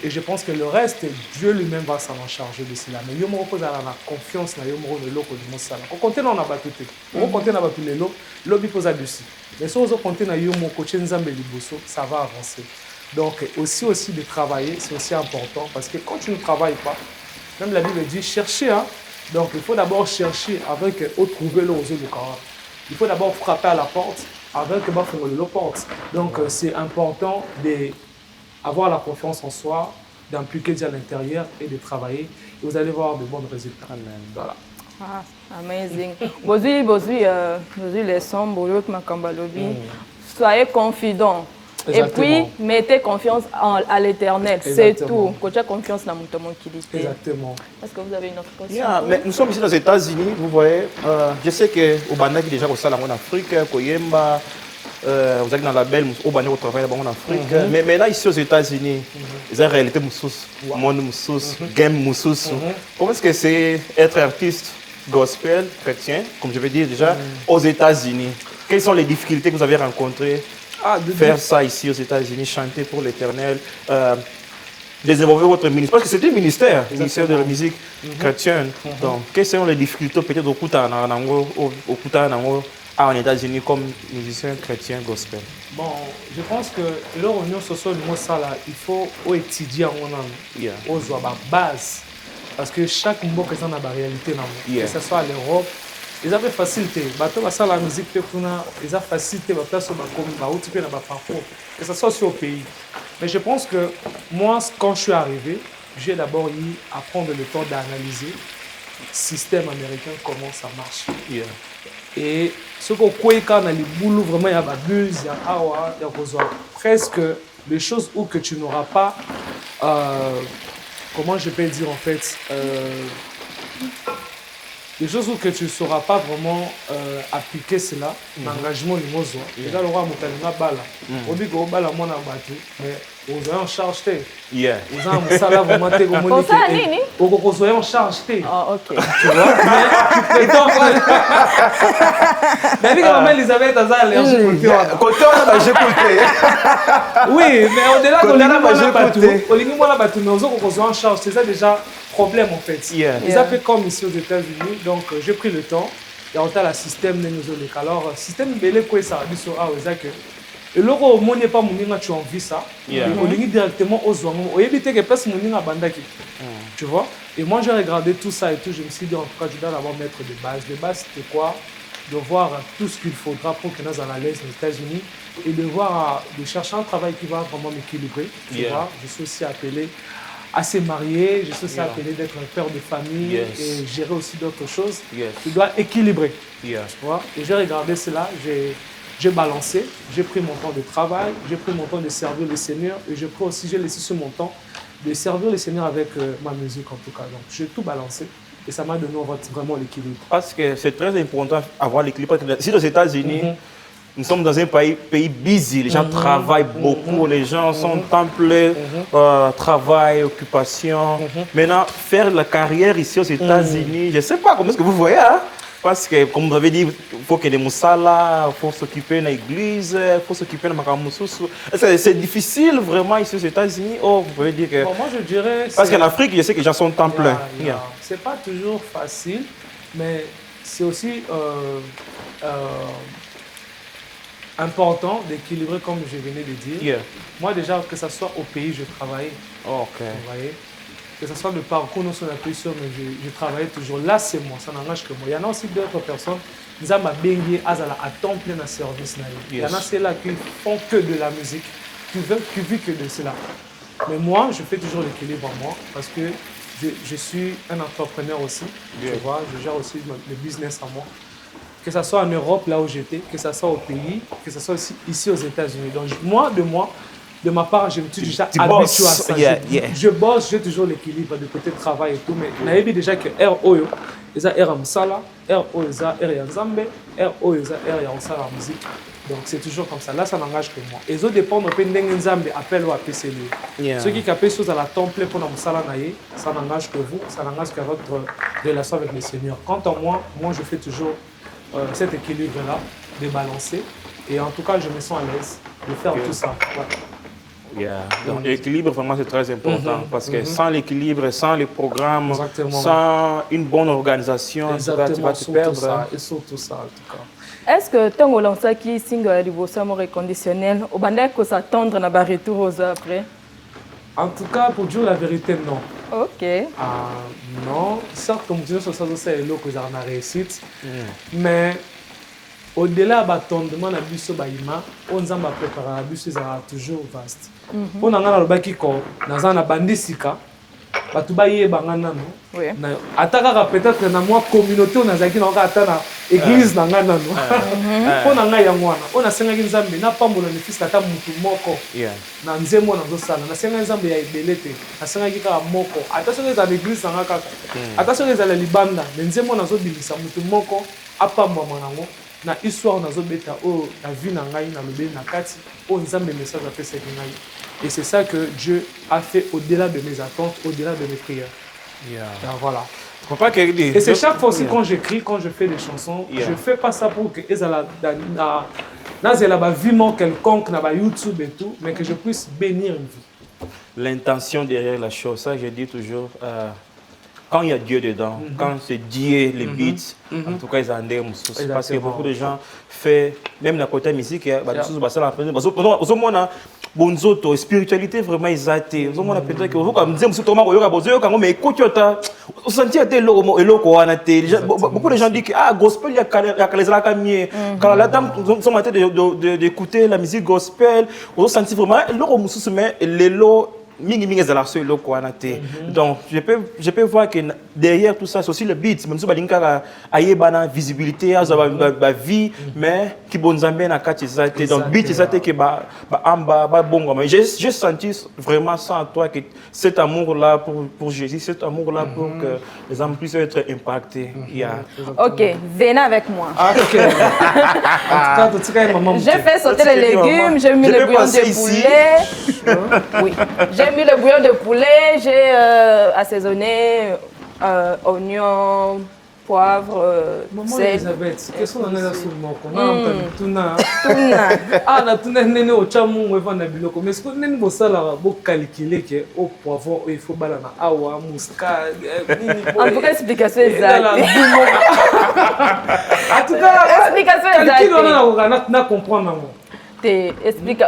Et je pense que le reste, Dieu lui-même va s'en charger de cela. Mais il faut la confiance dans le lot du monde. On compte dans la batute. On compte dans la batute, l'objet pose dessus. Mais si on compte dans le coach ça va avancer. Donc, aussi de travailler, c'est aussi important. Parce que quand tu ne travailles pas, même la Bible dit chercher. Donc, il faut d'abord chercher avec trouver le réseau de caractère. Il faut d'abord frapper à la porte avec la porte. Donc, c'est important d'avoir la confiance en soi, d'impliquer Dieu à l'intérieur et de travailler. Et vous allez voir de bons résultats. Amen. Voilà. Ah, amazing. Bozui les sons, soyez confidents. Et puis, mettez confiance à l'Éternel, c'est tout. Quand tu as confiance dans mon qualité. Exactement. Est-ce que vous avez une autre question? Yeah, mais nous sommes ici aux États-Unis, vous voyez. Je sais qu'au Banda, qui est déjà au Salon en Afrique, Koyemba, vous êtes dans la belle, au Banda, au travail en Afrique. Mais maintenant, ici aux États-Unis, ils ont une réalité moussous, monde moussous, game moussous. Comment est-ce que c'est être artiste gospel, chrétien, comme je vais dire déjà, aux États-Unis? Quelles sont les difficultés que vous avez rencontrées? Faire ça ici aux États-Unis, chanter pour l'Éternel, désenvolver votre ministère. Parce que c'est un ministère de la musique chrétienne. Donc, quelles sont les difficultés peut-être au Kouta aux États-Unis comme musicien chrétien gospel? Bon, je pense que leur union sociale, il faut étudier en Yeah. aux base. Parce que chaque mot est dans la réalité. Yeah. Que ce soit à l'Europe, ils avaient facilité. La musique, ils ont facilité la place parcours. Que ce soit aussi au pays. Mais je pense que moi, quand je suis arrivé, j'ai d'abord eu à prendre le temps d'analyser le système américain, comment ça marche. Yeah. Et ce qu'on croit quand on a les boulots, vraiment, il y a des buzz, il y a awa, il y a presque des choses où que tu n'auras pas, comment je peux dire en fait, des choses où que tu ne sauras pas vraiment appliquer cela, l'engagement du mozo. Et là, le roi Moutalina Bala. On dit qu'on Bala mon abattu, mais on a en charge. Yeah. Ils ont un salaire vraiment très commun. On a en charge. Oh, ok. Tu vois, mais tu prétends David et Elisabeth ont allergie Côté on a j'ai écouté. Oui, mais au-delà de on en charge, c'est ça déjà problème en fait. Yeah. Ils ont fait comme ici aux États-Unis, donc j'ai pris le temps. Et on a le système de nos écoles. Alors, système belé quoi ça dit sur que et le roi mon n'est pas mon ninga tu envie ça. On ligne directement aux hommes. On évite que place mon ninga bandaki. Tu vois? Et moi j'ai regardé tout ça et tout, je me suis dit en tout cas je dois d'abord mettre des bases. Les bases c'était quoi? De voir tout ce qu'il faudra pour que nous soyons à l'aise aux États-Unis et de voir, de chercher un travail qui va vraiment m'équilibrer. Tu vois? Je suis aussi appelé à se marier, je suis aussi appelé d'être un père de famille et gérer aussi d'autres choses. Tu dois équilibrer. Tu vois? Et j'ai regardé cela, j'ai balancé, j'ai pris mon temps de travail, j'ai pris mon temps de servir le Seigneur et j'ai laissé sur mon temps de servir le Seigneur avec ma musique en tout cas. Donc j'ai tout balancé et ça m'a donné vraiment l'équilibre. Parce que c'est très important d'avoir l'équilibre. Si aux États-Unis, nous sommes dans un pays busy, les gens travaillent beaucoup, les gens sont temps plein, travail, occupation. Maintenant, faire la carrière ici aux États-Unis, je ne sais pas comment est-ce que vous voyez, hein? Parce que, comme vous avez dit, il faut qu'il y ait des moussala, il faut s'occuper de l'église, il faut s'occuper de Makamoussousou. C'est difficile vraiment ici aux États-Unis. Oh, vous pouvez dire que. Bon, moi je dirais. Parce qu'en Afrique, je sais que les gens sont temps plein. C'est pas toujours facile, mais c'est aussi important d'équilibrer, comme je venais de dire. Moi, déjà, que ce soit au pays, je travaille. Oh, ok. Vous voyez? Que ce soit le parcours, nous sommes appuyés sur, mais je travaille toujours. Là, c'est moi, ça n'engage que moi. Il y en a aussi d'autres personnes qui ont béni à temps plein dans le service. Il y en a ceux-là qui font que de la musique, qui vivent que de cela. Mais moi, je fais toujours l'équilibre en moi parce que je suis un entrepreneur aussi. Tu vois, je gère aussi le business en moi. Que ce soit en Europe, là où j'étais, que ce soit au pays, que ce soit aussi ici aux États-Unis. Donc, de ma part, je me suis déjà habitué à ça. Je bosse, j'ai toujours l'équilibre de côté travail et tout, mais je savais déjà que R.O.Y. ils ont R. Msala, R.O. ils ont R. Yanzambe, R.O. ils ont R. Yansala en musique. Donc c'est toujours comme ça. Là, ça n'engage que moi. Et ça dépend de Nzambe, appel ou appel c'est lui. Ceux qui appellent choses à la temple pour Msala Naye, ça n'engage que vous, ça n'engage que votre relation avec le Seigneur. Quant à moi, je fais toujours cet équilibre-là, de balancer. Et en tout cas, je me sens à l'aise de faire tout ça. Donc l'équilibre, vraiment, c'est très important parce que sans l'équilibre, sans les programmes, sans une bonne organisation, tu vas te perdre. Et surtout ça, en tout cas. Est-ce que tant que l'on sait qui signe le divorce conditionnel, on va s'attendre à un retour aux après? En tout cas, pour dire la vérité, non. Ok. Non, certes, comme tu dis, c'est là que j'ai une réussite, mais au-delà de l'attendement, on a préparé la bus, c'est toujours vaste. On a un bandisika, ataka peut-être na moi communauté on a zaki na atana église na ngana no pona nga ya mwana ona senga nzambe na pambola le fils ata mutu moko na nzemo na zosala na senga nzambe ya ebelete na senga kika moko ata senga za l'église na kaka ata senga za libanda nzemo na zo bilisa mutu moko apamba mwanango na histoire na zo beta o na vie na ngai na lobe na kati o nzambe message a fait cette ngai. Et c'est ça que Dieu a fait au-delà de mes attentes, au-delà de mes prières. Donc, voilà. Et c'est chaque fois aussi quand j'écris, quand je fais des chansons, je ne fais pas ça pour que la vie quelconque, na YouTube et tout, mais que je puisse bénir une vie. L'intention derrière la chose, ça je dis toujours, quand il y a Dieu dedans, quand c'est Dieu, les beats, en tout cas, ils en aiment. Parce que beaucoup de gens font, même dans le côté musique, il y a des choses qui sont bonzoto spiritualité vraiment exaltée vous mona peut-être que vous comme dire monsieur Thomas oyoka bozo quand mais écoute tu sentir te eloko wana te beaucoup de gens disent que ah gospel ya kalezala kamie quand la dame sont en train d'écouter la musique gospel on sentit vraiment eloko mususu mais lelo mingi ezala so eloko wana te donc je peux voir que derrière tout ça c'est aussi le beat même si balinka ayebana visibilité ba vie mais qui bonzambe na kati ezate donc beat ezate que ba amba ba bongo mais j'ai senti vraiment ça en toi que cet amour là pour Jésus cet amour là pour que les hommes puissent être impactés OK venez avec moi OK en tout cas maman j'ai fait sauter les légumes j'ai mis le bouillon de poulet oui j'ai mis le bouillon de poulet, j'ai assaisonné oignons, poivre, Maman sel. Elisabeth, qu'est-ce qu'on a sur le mot? Tuna. Ah, na tuna nene au chamu ou na biloko. Mais ce qu'on nene bosala bo calculer que au poivron il faut balana awa muska. En tout cas explication exacte. En tout cas explication exacte. Calcul on a comprendre maman. Te explique.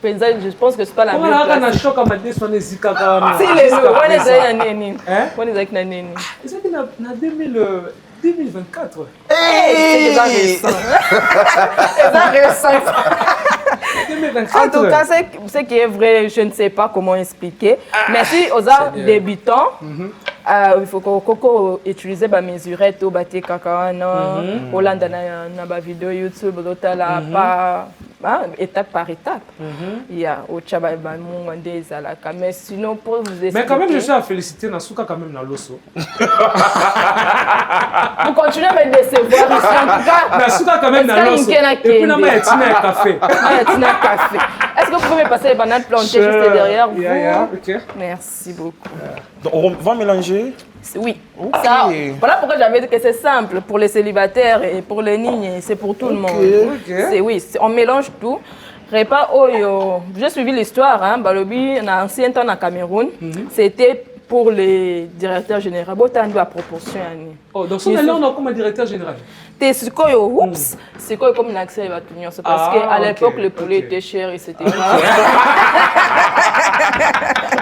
Je pense que c'est pas la même place. On a choc à matin sur les zikaka. Si les on est à nini. On est avec nini. C'est que na 2024. C'est déjà récent. C'est récent. 2024. En tout cas, ce qui est vrai, je ne sais pas comment expliquer. Mais si aux débutants, il faut qu'on utilise la mesurette au bâti caca, Hollande na ba vidéo YouTube, l'autre là pas étape par étape. Il y a au Tchaba Bamou des alaka. Mais sinon pour vous expliquer. Mais quand même je suis à féliciter Nasuka quand même dans l'osso. Vous continuez à me décevoir ici en tout cas. Nasuka quand même dans l'osso. Et puis là moi Tina café. Tina café. Est-ce que vous pouvez passer les bananes plantées juste derrière vous? OK. Merci beaucoup. Donc on va mélanger. Oui. Ça, voilà pourquoi j'avais dit que c'est simple pour les célibataires et pour les lignes, c'est pour tout le monde. Oui, on mélange tout. Repas Oyo, j'ai suivi l'histoire, hein, Balobi, dans l'ancien temps au Cameroun, c'était pour les directeurs généraux. Botan doit proportion. Oh, donc on a comme directeur général. C'est quoi, oups, c'est quoi comme l'accès à tout parce qu'à l'époque le poulet était cher et c'était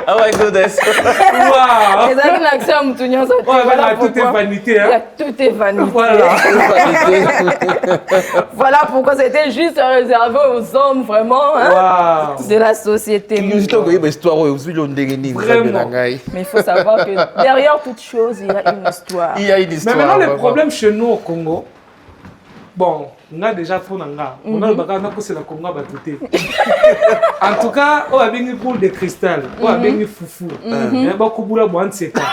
Oh my goodness. Wow. Les amis l'accès à Moutounion, ça voilà tout est vanité. Hein? Tout est vanité. Voilà. Voilà pourquoi c'était juste réservé aux hommes vraiment hein, de la société. Vraiment. Mais il faut savoir que derrière toute chose, il y a une histoire. Il y a une histoire. Mais maintenant, le problème chez nous au Congo, bon, on a déjà trop d'anga. On a le bagage, on a poussé la Congo à batouter. En tout cas, on a bien une boule de cristal, on a bien une foufou. Il y a beaucoup de boule à boire, c'est quoi?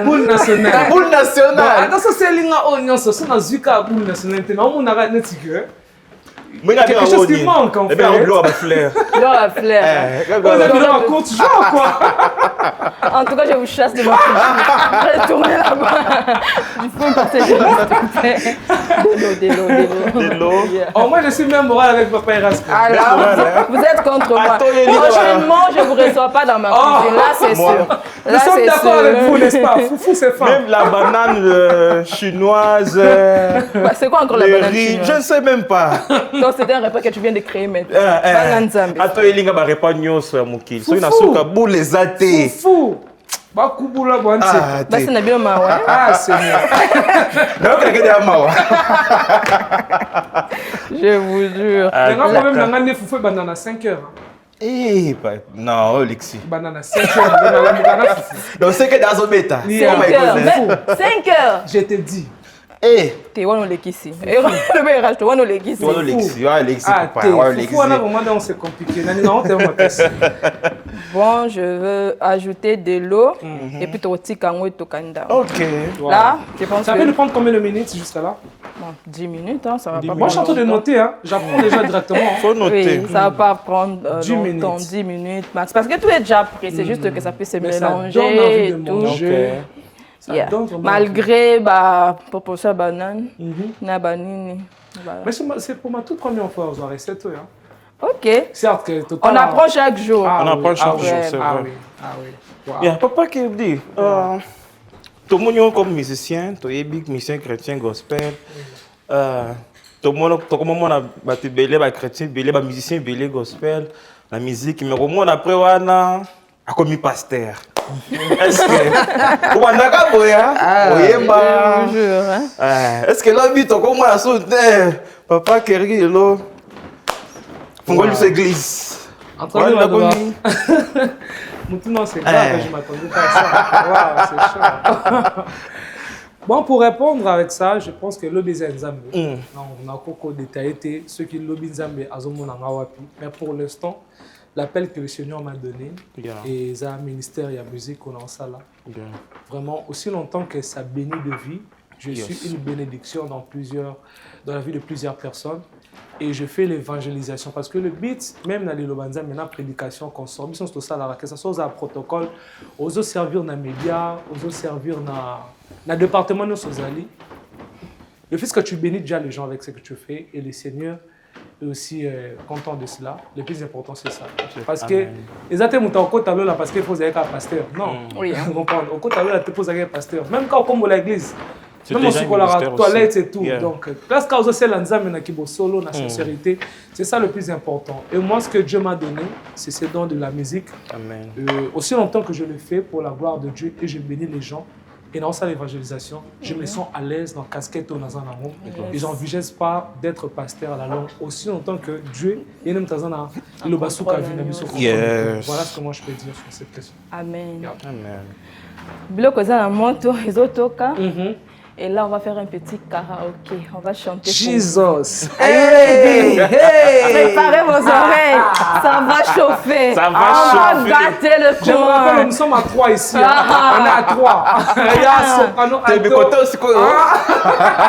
Boule nationale. Boule nationale. Attention, c'est l'inga oignon, c'est ça, on a zuka boule nationale. On a raté tigre. Quelque chose qui manque en fait. L'or à fleur. L'or à fleur. On a mis en compte, genre quoi. En tout cas, je vous chasse de ma cuisine. Retournez là-bas. Il faut passer de l'eau. Oh, moi, je suis même moral avec papa Erasme. Alors, vous êtes contre moi. Prochainement, je ne vous reçois pas dans ma cuisine. Là, c'est sûr. Nous sommes d'accord avec vous, n'est-ce pas? Foufou, c'est fin. Même la banane chinoise. C'est quoi encore la banane chinoise? Je ne sais même pas. Donc, c'était un repas que tu viens de créer maintenant. Attends, il y a un repas nyos à Moukil. So, il y a un boule les athées. Fou. Bah, Kouboula, bon, c'est. C'est bien mawa. Ah, c'est bien. Je vous jure. Il y a un problème dans l'année foufou, banane à 5 heures. Eh, non, Alexis. Banane à 5 heures. Donc, c'est que dans un bêta. 5 heures. Je te dis. Eh, tu vois, on est ici. Et le meilleur, tu vois, on est ici. Ah, on c'est compliqué. Bon, je veux ajouter de l'eau et puis tu kango et tokanda. Ok. Là, je pense ça peut nous prendre combien de minutes jusqu'à là? Bon, 10 minutes, hein, ça va pas. Moi, je suis en train de noter, hein. J'apprends déjà directement. Il faut noter. Oui, ça va pas prendre 10 minutes max. Parce que tout est déjà prêt, c'est juste que ça puisse se mélanger et tout. Yeah. Malgré la proportion de banane, na banini. Mais c'est pour ma toute première fois aux recette. Ok. Certes que On apprend chaque jour. On apprend chaque jour, c'est ah vrai. oui, ah oui. Wow. Bien, papa qui dit, tout le monde comme musicien, tout le monde musicien chrétien gospel, tout le monde a belé chrétien, belé musicien, belé gospel, la musique, mais au moins après on a comme pasteur. Est-ce que on a kaboya, oyeba, est-ce que là vite comme on a sauté, papa Kerry là, fongoli l'église. Entendu Maintenant, c'est grave, je ne m'attendais pas à ça. Wow, c'est chaud. Bon, pour répondre avec ça, je pense que l'obéza Nzambe. On a encore détaillé ceux qui l'obéza Nzambe à Zomonanga Wapi. Mais pour l'instant, l'appel que le Seigneur m'a donné, et ça, ministère et la musique, on a ça là. Vraiment, aussi longtemps que ça bénit de vie, je suis une bénédiction dans la vie de plusieurs personnes. Et je fais l'évangélisation parce que le but, même dans les Lobanza, maintenant, prédication qu'on sort, mais c'est ça, que ce soit un protocole, aux autres servir dans les médias, aux autres servir dans le département de nos sociétés. Le fait que tu bénis déjà les gens avec ce que tu fais et le Seigneur est aussi content de cela. Le plus important, c'est ça. Parce que les athées sont au côté là parce qu'il faut aller à pasteur. Non, vous comprenez. Au côté là, il faut aller à pasteur. Même quand on est à l'église. Même aussi pour la toilette et tout. Donc, parce qu'on a l'anzame qui est solo, la sincérité, c'est ça le plus important. Et moi, ce que Dieu m'a donné, c'est ce don de la musique. Amen. Aussi longtemps que je le fais pour la gloire de Dieu et je bénis les gens. Et dans ça, l'évangélisation, je me sens à l'aise dans la casquette ou dans un amour. Et je n'envisage pas d'être pasteur à la longue. Aussi longtemps que Dieu, il est dans le basou qu'a vu la mission. Voilà ce que moi je peux dire sur cette question. Amen. Amen. Bloc aux amours, les autres cas. Et là, on va faire un petit karaoké. On va chanter. Jesus! Hey! Préparez vos oreilles. Ça va chauffer. Ça va chauffer. chauffer. On va gâter le Je me rappelle, nous sommes à 3 ici. On est à 3. Il y a Soprano, alto.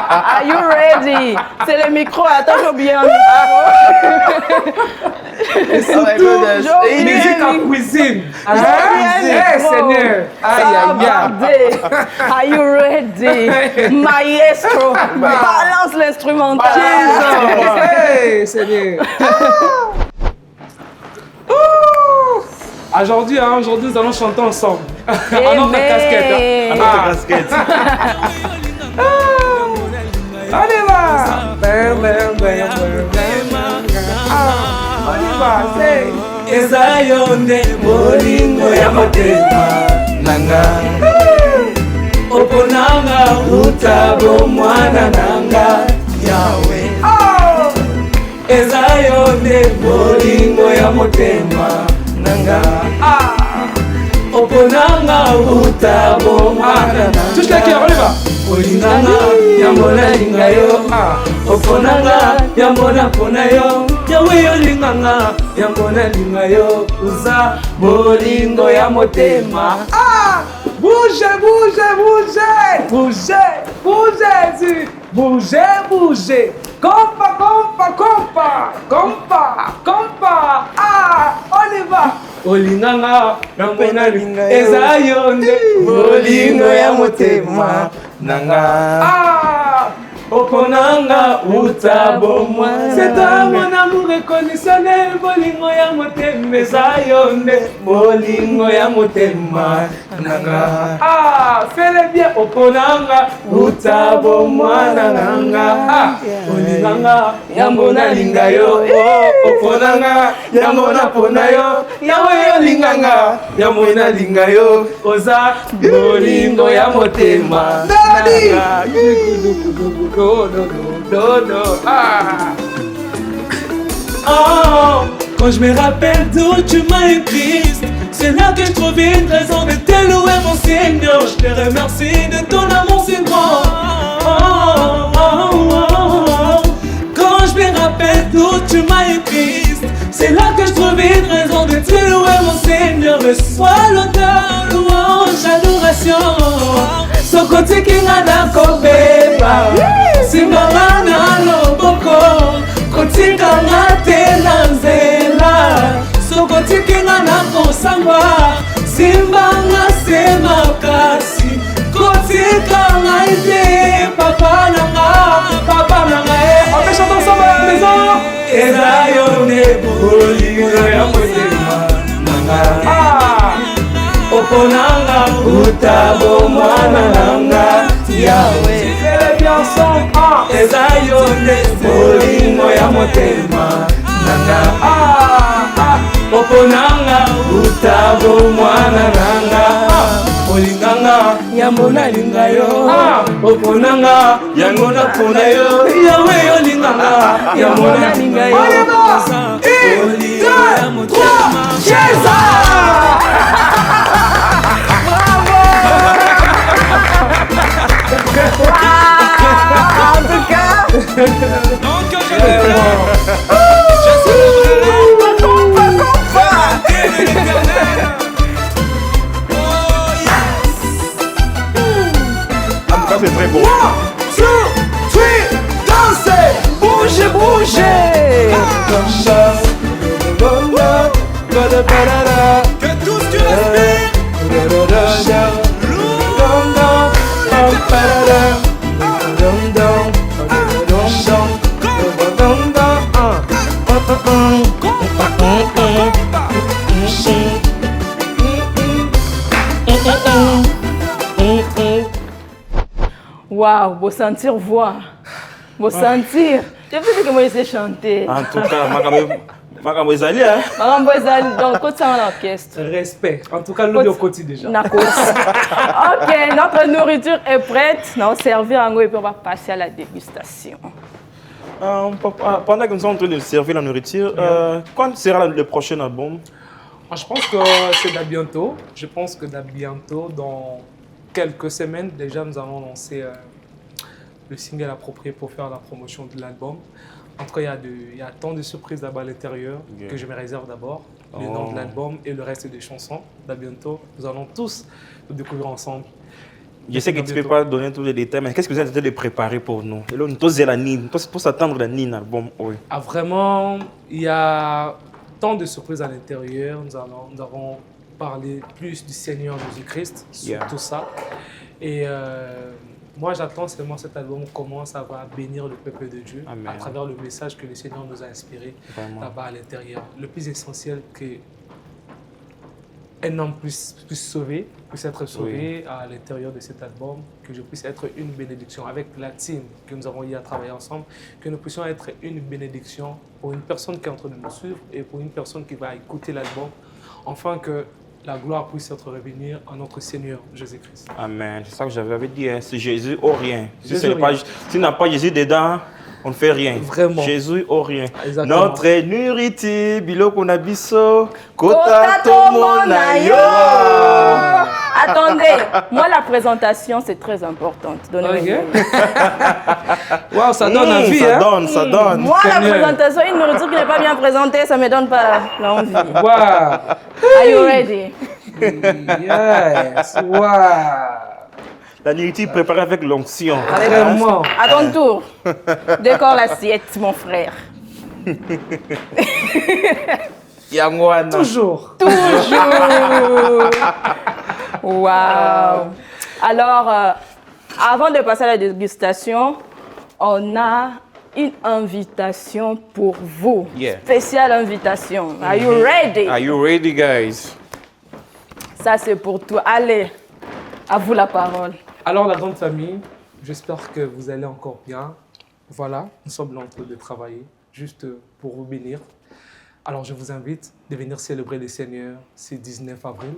Are you ready? C'est le micro. Attends, j'ai bien. Et surtout, musique en cuisine. Seigneur. Aïe, aïe, aïe. Are you ready? Maestro, balance l'instrumental. Hey, Seigneur. Aujourd'hui, nous allons chanter ensemble. À notre casquette. À notre casquette. Allez là. On y va. Ezayonde bolingo ya motema nanga oponanga utabo mwana nanga yawe Ezayonde bolingo ya motema nanga oponanga utabo mwana nanga Touche la cœur, on y va. Olinganga yambona lingayo oponanga yambona ponayo yawe olinganga yambona lingayo uza bolingo ya motema Bougez, bougez, bougez. Bougez, bougez, bougez, bougez. Compa, compa, compa. Compa, compa. On y va. olinganga yambona lingayo ezayonde bolingo ya motema nanga oponanga utabomwa c'est un mon amour inconditionnel bolingo ya motema ezayonde bolingo ya motema nanga fais-le bien. oponanga utabomwa nanga olinganga yambona lingayo oponanga yambona ponayo yawe olinganga yambona lingayo oza bolingo ya motema nanga quand je me rappelle d'où tu m'as eu Christ, c'est là que je trouve une raison de te louer mon Seigneur. Je te remercie de ton amour si grand. Quand je me rappelle d'où tu m'as eu Christ, c'est là que je trouve une raison de te louer mon Seigneur. Reçois l'honneur, louange, adoration. Sokoti kinga na kobeba simbanga na loboko kotika nga te na nzela sokoti kinga na kosamba simbanga se makasi kotika nga te papa nanga On peut chanter ensemble à la maison. eza yo nde bolingo ya motema nanga oponanga kuta bomwana nanga yawe eza yo nde bolingo ya motema nanga oponanga kuta bomwana nanga olinganga yambo nalinga yo oponanga yango napona yo yawe olinganga yambo nalinga yo olingo ya motema En tout cas, donc je C'est très beau. 1, 2, 3, dansez, bougez, bougez. Que tout ce que tu respires. waouh, beau sentir voix, beau sentir. Je veux que moi je sais chanter. En tout cas, Makambo ezali, hein? Makambo ezali, donc quand ça en orchestre. Respect. En tout cas, nous, on continue déjà. Ok, notre nourriture est prête. On va servir en et puis on va passer à la dégustation. Pendant que nous sommes en train de servir la nourriture, quand sera le prochain album? Je pense que c'est bientôt. Je pense que bientôt, dans quelques semaines, déjà, nous allons lancer le single approprié pour faire la promotion de l'album. En tout cas, il y a tant de surprises là-bas à l'intérieur que je me réserve d'abord. Le nom de l'album et le reste des chansons. Bientôt, nous allons tous le découvrir ensemble. Je sais que tu ne peux pas donner tous les détails, mais qu'est-ce que vous êtes en train de préparer pour nous? Et là, nous pour s'attendre à un album. Oui. Ah, vraiment, il y a tant de surprises à l'intérieur. Nous avons parlé plus du Seigneur Jésus-Christ sur tout ça. Et moi, j'attends seulement cet album comment ça va bénir le peuple de Dieu. Amen. À travers le message que le Seigneur nous a inspiré là-bas à l'intérieur. Le plus essentiel, qu'un homme puisse être sauvé à l'intérieur de cet album, que je puisse être une bénédiction avec la team que nous avons eu à travailler ensemble, que nous puissions être une bénédiction pour une personne qui est en train de nous suivre et pour une personne qui va écouter l'album, afin que la gloire puisse être revenir à notre Seigneur Jésus-Christ. Amen. C'est ça que j'avais dit, hein. C'est Jésus ou rien. Si n'a pas Jésus dedans, on ne fait rien. Vraiment. Jésus ou rien. Exactement. Notre nourriture, biloko na biso, kota tomonayo. Attendez, moi la présentation c'est très importante. Wow, ça donne envie, ça donne, ça donne. Moi la présentation, une nourriture qui n'est pas bien présentée, ça me donne pas l'envie. Wow. Are you ready? Yes. Wow. La nourriture préparée avec l'onction. Vraiment. À ton tour. Décore l'assiette, mon frère. Toujours. Waouh. Alors, avant de passer à la dégustation, on a une invitation pour vous. Spéciale invitation. Are you ready? Are you ready, guys? Ça, c'est pour toi. Allez, à vous la parole. Alors, la grande famille, j'espère que vous allez encore bien. Voilà, nous sommes en train de travailler juste pour vous bénir. Alors, je vous invite de venir célébrer le Seigneur ce 19 avril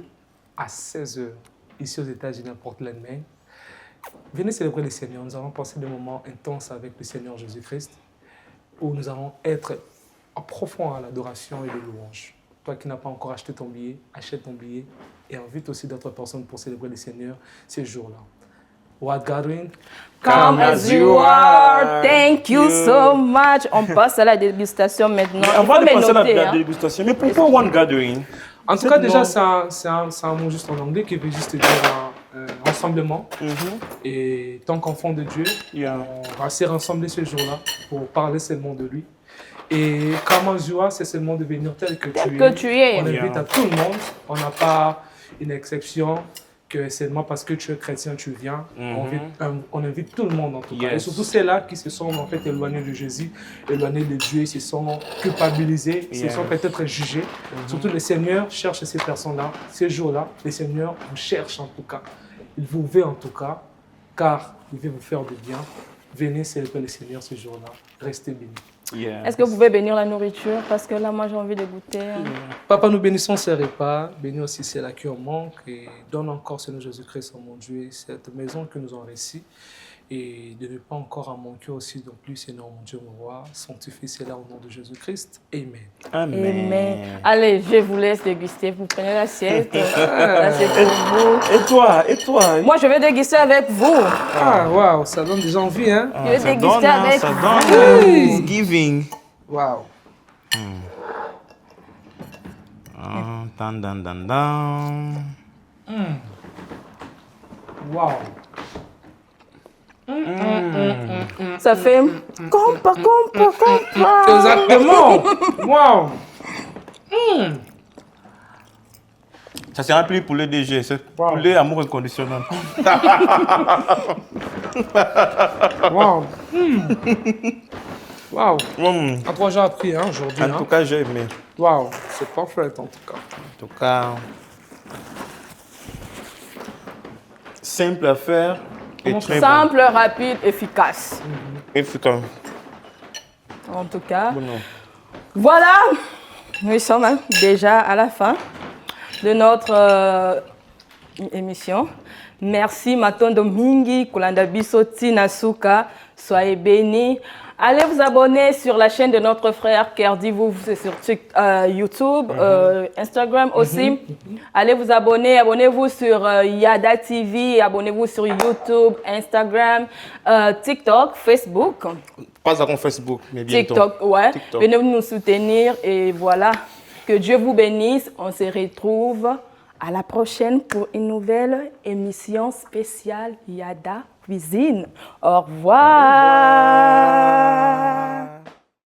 à 16h, ici aux États-Unis, à Portland, Maine. Venez célébrer le Seigneur. Nous allons passer des moments intenses avec le Seigneur Jésus-Christ, où nous allons être en profond à l'adoration et de louange. Toi qui n'as pas encore acheté ton billet, achète ton billet et invite aussi d'autres personnes pour célébrer le Seigneur ces jours-là. What Gathering? Come as you are. Thank you so much. On passe à la dégustation maintenant. Avant de passer à la dégustation, mais pourquoi One Gathering? En tout cas, déjà, c'est un mot juste en anglais qui veut juste dire rassemblement. Et tant qu'enfant de Dieu, on va se rassembler ce jour-là pour parler seulement de lui. Et Come as you are, c'est seulement devenir tel que tu es. Tu es. On invite à tout le monde. On n'a pas une exception. que seulement parce que tu es chrétien, tu viens. On invite tout le monde en tout cas. Et Yes. surtout ceux-là qui se sont en fait éloignés de Jésus, éloignés de Dieu, ils se sont culpabilisés, ils se sont peut-être jugés. Surtout le Seigneur cherche ces personnes-là, ces jours-là. Le Seigneur vous cherche en tout cas. Il vous veut en tout cas, car il veut vous faire du bien. Venez célébrer le Seigneur ce jour-là. Restez bénis. Yeah. Est-ce que vous pouvez bénir la nourriture? Parce que là, moi, j'ai envie de goûter. Papa, nous bénissons ces repas, bénis aussi ceux-là qui en manquent et donne encore, Seigneur Jésus-Christ, oh mon Dieu, cette maison que nous avons réussi et de ne pas encore en manquer aussi non plus, Seigneur mon Dieu, mon roi, sanctifie cela au nom de Jésus-Christ. Amen. Amen. Amen. Allez, je vous laisse déguster. Vous prenez l'assiette. Là, c'est pour vous. Et toi? Moi, je vais déguster avec vous. Ah, waouh, ça donne déjà envie, hein? Je vais Ça déguster donne, hein, avec ça vous. donne. It's giving. Waouh. Dan, dan, dan, dan. Waouh. Ça fait compa. Exactement. Waouh. Ça sera plus poulet DG, c'est poulet amour inconditionnel. Waouh. Waouh. Mm. À toi, j'ai appris hein, aujourd'hui. En tout cas, j'ai aimé. Waouh, c'est parfait en tout cas. En tout cas, simple à faire et très Simple, rapide, efficace. bon. Efficace. En tout cas, Bon, non. voilà. Nous sommes déjà à la fin de notre émission. Merci Matondo Mingi, Kolanda Bisoti Nasuka. Soyez bénis. Allez vous abonner sur la chaîne de notre frère Kerdi, c'est sur YouTube, Instagram aussi. Allez vous abonner, abonnez-vous sur Yada TV, abonnez-vous sur YouTube, Instagram, TikTok, Facebook. Pas encore Facebook, mais bientôt. TikTok, ouais. TikTok. Venez nous soutenir et voilà. Que Dieu vous bénisse. On se retrouve à la prochaine pour une nouvelle émission spéciale Yada Cuisine. Au revoir.